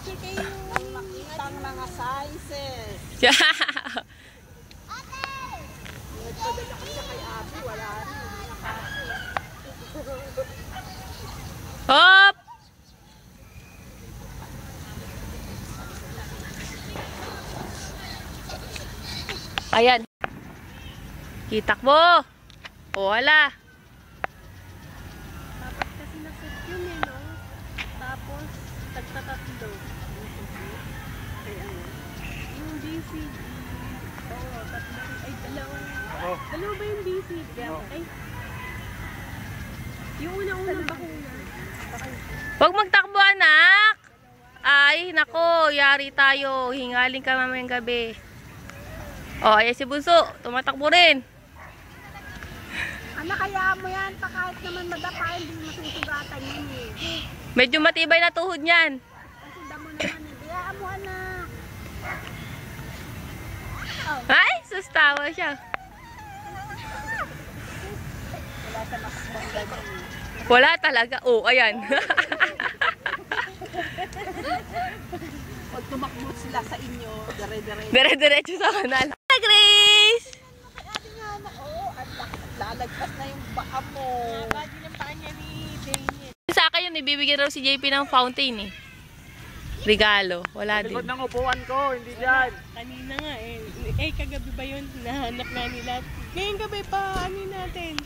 picture kayo. Ang nakitang mga sciences. Nagpadala kasi kay Abi, wala rin. Hop! Ayan. Kitakbo. O, wala. Dapat kasi nasot yun eh, no? Tapos, tagtatatlo. Ay, ano? Yung DCG. Oo, tatlo. Ay, dalawa. Dalawa ba yung DCG? Ay. Yung una-unang bakuna. Huwag magtakbo, anak. Ay, nako. Yari tayo. Hingaling ka mamayang gabi. O, ayan si Bunso. Tumatakbo rin. Anak, kaya mo yan, pa kahit naman madapa, hindi masusugatan yun eh. Medyo matibay na tuhod niyan. Kasi damo naman eh. Kaya mo, anak. Ay, sustawa siya. Wala sa makakbang ganyan eh. Wala talaga. Oh, ayan. Pag tumakbo sila sa inyo, dire-dire. Dire-diretso sa kanal. Hi, Grace! At lalagpas na yung baka mo. Badi ng paa niya ni Daniel. Sa akin yun, ibibigyan raw si JP ng fountain eh. Regalo. Wala din. Likod ng upuan ko, hindi dyan. Kanina nga eh. Eh, kagabi ba yun? Nahanap nga nila. Ngayong gabi pa, ano natin?